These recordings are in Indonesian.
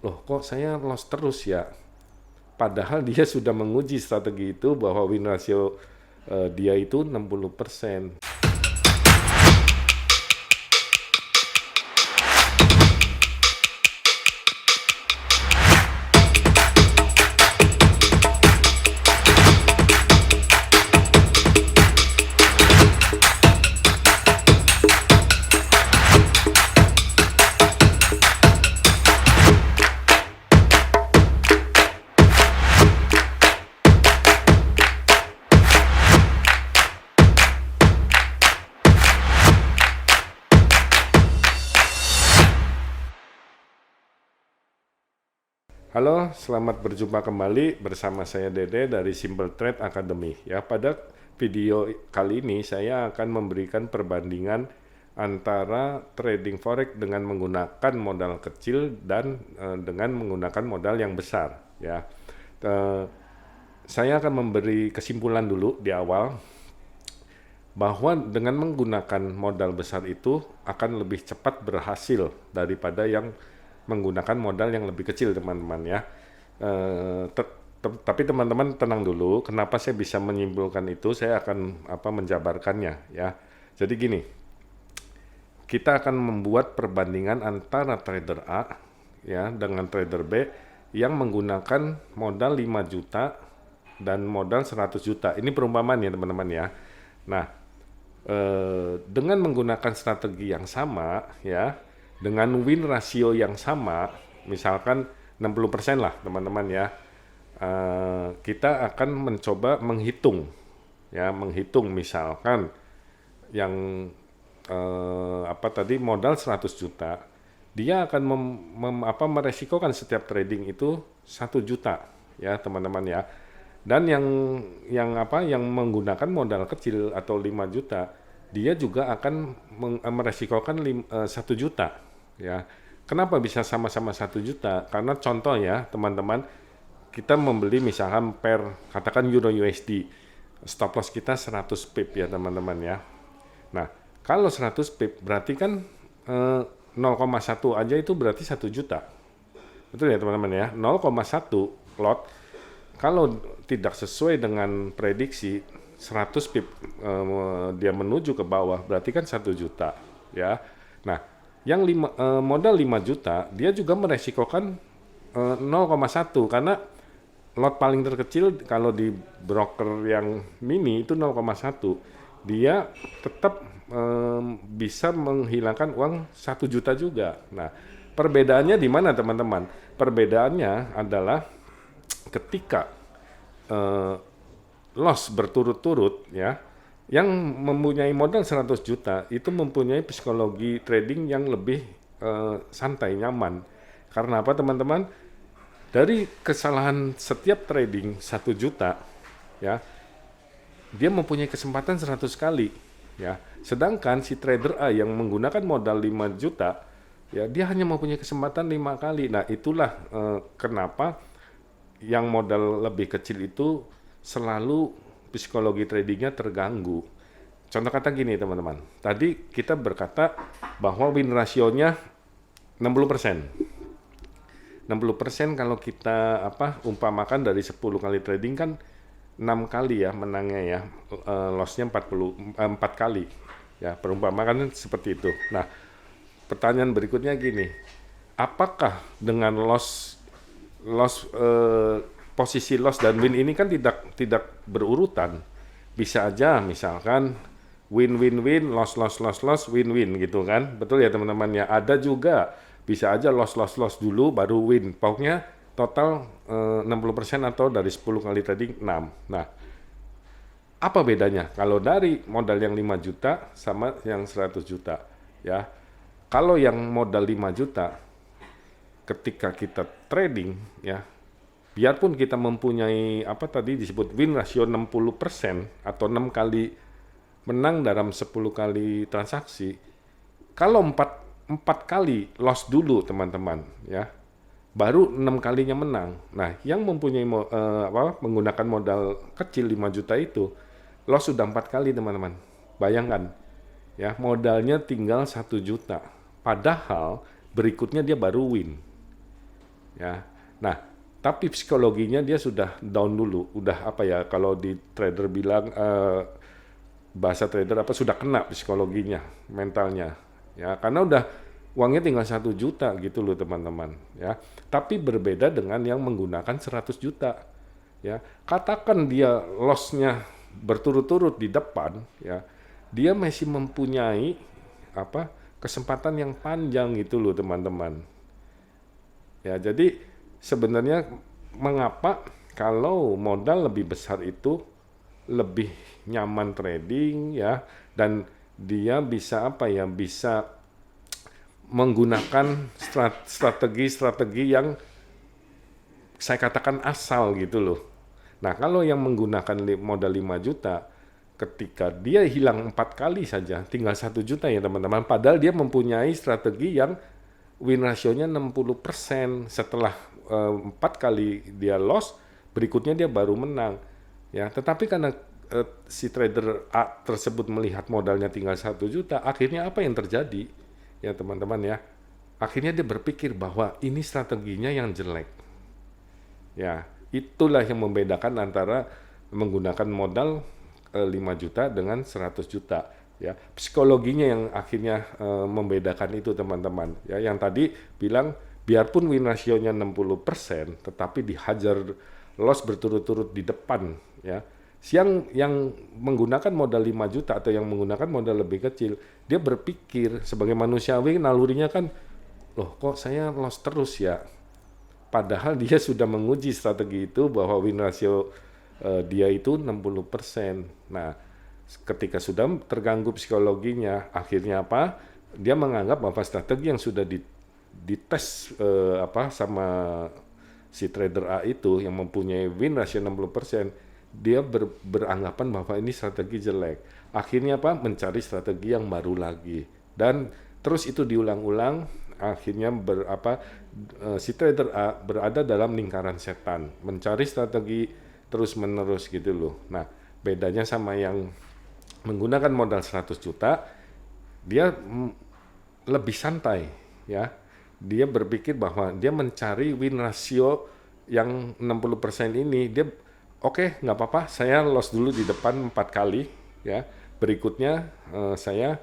loh kok saya loss terus ya? Padahal dia sudah menguji strategi itu bahwa win ratio dia itu 60%. Halo, selamat berjumpa kembali bersama saya Dede dari Simple Trade Academy. Ya, pada video kali ini saya akan memberikan perbandingan antara trading forex dengan menggunakan modal kecil dan dengan menggunakan modal yang besar. Ya, saya akan memberi kesimpulan dulu di awal bahwa dengan menggunakan modal besar itu akan lebih cepat berhasil daripada yang menggunakan modal yang lebih kecil, teman-teman ya. Tapi teman-teman tenang dulu, kenapa saya bisa menyimpulkan itu, saya akan menjabarkannya ya. Jadi gini, kita akan membuat perbandingan antara trader A ya dengan trader B yang menggunakan modal 5 juta dan modal 100 juta. Ini perumpamaan ya teman-teman ya. Nah, dengan menggunakan strategi yang sama ya, dengan win rasio yang sama, misalkan 60% lah teman-teman ya, kita akan mencoba menghitung ya, menghitung misalkan yang modal 100 juta, dia akan meresikokan setiap trading itu 1 juta ya teman-teman ya. Dan yang menggunakan modal kecil atau 5 juta, dia juga akan meresikokan 1 juta ya. Kenapa bisa sama-sama 1 juta? Karena contoh ya teman-teman, kita membeli misalkan katakan Euro USD, stop loss kita 100 pip ya teman-teman ya. Nah, kalau 100 pip berarti kan 0,1 aja itu berarti 1 juta. Betul ya teman-teman ya, 0,1 lot kalau tidak sesuai dengan prediksi 100 pip dia menuju ke bawah berarti kan 1 juta ya. Nah, yang modal 5 juta dia juga meresikokan 0,1 karena lot paling terkecil kalau di broker yang mini itu 0,1, dia tetap bisa menghilangkan uang 1 juta juga. Nah, perbedaannya di mana teman-teman? Perbedaannya adalah ketika loss berturut-turut ya, yang mempunyai modal 100 juta itu mempunyai psikologi trading yang lebih santai, nyaman. Karena apa teman-teman? Dari kesalahan setiap trading 1 juta ya, dia mempunyai kesempatan 100 kali ya. Sedangkan si trader A yang menggunakan modal 5 juta ya, dia hanya mempunyai kesempatan 5 kali. Nah, itulah kenapa yang modal lebih kecil itu selalu psikologi tradingnya terganggu. Contoh kata gini teman-teman, tadi kita berkata bahwa win rasionya 60%. 60% kalau kita umpamakan dari 10 kali trading kan 6 kali ya menangnya ya, lossnya 4 kali ya, perumpamaan seperti itu. Nah, pertanyaan berikutnya gini, apakah dengan posisi loss dan win ini kan tidak berurutan, bisa aja misalkan win loss win gitu kan, betul ya teman-teman ya. Ada juga bisa aja loss dulu baru win, pokoknya total 60% atau dari 10 kali trading 6. Nah, apa bedanya kalau dari modal yang 5 juta sama yang 100 juta ya? Kalau yang modal 5 juta ketika kita trading ya, biarpun kita mempunyai tadi disebut win ratio 60% atau 6 kali menang dalam 10 kali transaksi, kalau 4 kali loss dulu teman-teman ya, baru 6 kalinya menang. Nah, yang mempunyai menggunakan modal kecil 5 juta itu loss sudah 4 kali teman-teman. Bayangkan ya, modalnya tinggal 1 juta. Padahal berikutnya dia baru win. ya. Nah, tapi psikologinya dia sudah down dulu, udah apa ya, kalau di trader bilang bahasa trader apa, sudah kena psikologinya, mentalnya, ya, karena udah uangnya tinggal 1 juta gitu loh teman-teman, ya. Tapi berbeda dengan yang menggunakan 100 juta, ya. Katakan dia loss-nya berturut-turut di depan, ya, dia masih mempunyai apa, kesempatan yang panjang gitu loh teman-teman. Ya, jadi sebenarnya mengapa kalau modal lebih besar itu lebih nyaman trading, ya, dan dia bisa apa ya, bisa menggunakan strategi-strategi yang saya katakan asal gitu loh. Nah, kalau yang menggunakan modal 5 juta, ketika dia hilang 4 kali saja, tinggal 1 juta ya teman-teman. Padahal dia mempunyai strategi yang win ratio-nya 60%. Setelah 4 kali dia loss, berikutnya dia baru menang. Ya, tetapi karena si trader A tersebut melihat modalnya tinggal 1 juta, akhirnya apa yang terjadi? Ya teman-teman ya, akhirnya dia berpikir bahwa ini strateginya yang jelek. Ya, itulah yang membedakan antara menggunakan modal 5 juta dengan 100 juta. Ya, psikologinya yang akhirnya membedakan itu teman-teman. Ya, yang tadi bilang biarpun win ratio-nya 60%, tetapi dihajar loss berturut-turut di depan. Ya, yang menggunakan modal 5 juta atau yang menggunakan modal lebih kecil, dia berpikir sebagai manusiawi, nalurinya kan, loh kok saya loss terus ya. Padahal dia sudah menguji strategi itu bahwa win ratio dia itu 60%. Nah, ketika sudah terganggu psikologinya, akhirnya apa? Dia menganggap bahwa strategi yang sudah dites apa sama si trader A itu yang mempunyai win ratio 60%, dia beranggapan bahwa ini strategi jelek. Akhirnya apa? Mencari strategi yang baru lagi. Dan terus itu diulang-ulang, akhirnya si trader A berada dalam lingkaran setan, mencari strategi terus-menerus gitu loh. Nah, bedanya sama yang menggunakan modal 100 juta, dia lebih santai, ya. Dia berpikir bahwa dia mencari win ratio yang 60% ini, dia oke, nggak apa-apa, saya loss dulu di depan 4 kali, ya. Berikutnya saya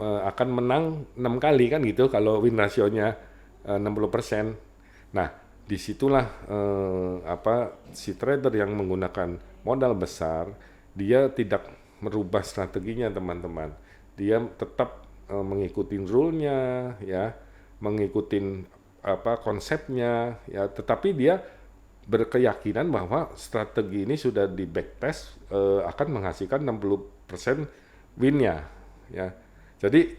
akan menang 6 kali kan gitu kalau win rasionya 60%. Nah, disitulah si trader yang menggunakan modal besar, dia tidak merubah strateginya teman-teman. Dia tetap mengikuti rule-nya, ya, mengikuti konsepnya, ya, tetapi dia berkeyakinan bahwa strategi ini sudah di backtest akan menghasilkan 60% win-nya, ya. Jadi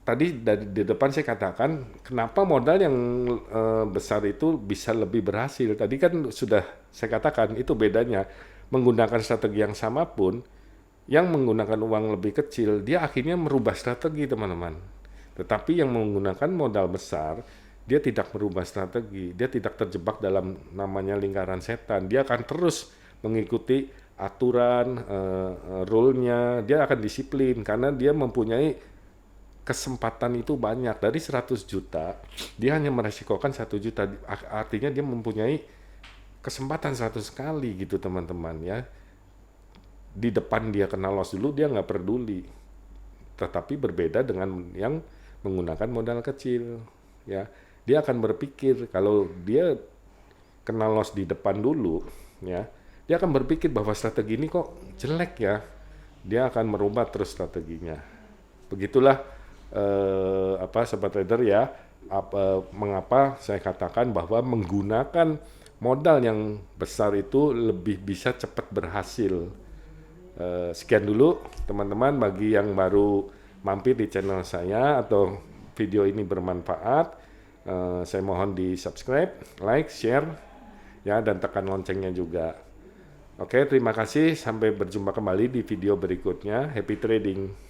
tadi di depan saya katakan kenapa modal yang besar itu bisa lebih berhasil. Tadi kan sudah saya katakan itu bedanya, menggunakan strategi yang sama pun yang menggunakan uang lebih kecil dia akhirnya merubah strategi teman-teman. Tetapi yang menggunakan modal besar dia tidak merubah strategi, dia tidak terjebak dalam namanya lingkaran setan. Dia akan terus mengikuti aturan, rule-nya, dia akan disiplin karena dia mempunyai kesempatan itu banyak. Dari 100 juta, dia hanya meresikokan 1 juta, artinya dia mempunyai kesempatan 100 kali gitu teman-teman ya. Di depan dia kena loss dulu, dia nggak peduli. Tetapi berbeda dengan yang menggunakan modal kecil, ya. Dia akan berpikir kalau dia kena loss di depan dulu, ya, dia akan berpikir bahwa strategi ini kok jelek ya. Dia akan merubah terus strateginya. Begitulah sobat trader ya. Mengapa saya katakan bahwa menggunakan modal yang besar itu lebih bisa cepat berhasil. Sekian dulu teman-teman, bagi yang baru mampir di channel saya atau video ini bermanfaat, saya mohon di subscribe, like, share, ya, dan tekan loncengnya juga. Oke, terima kasih. Sampai berjumpa kembali di video berikutnya. Happy trading!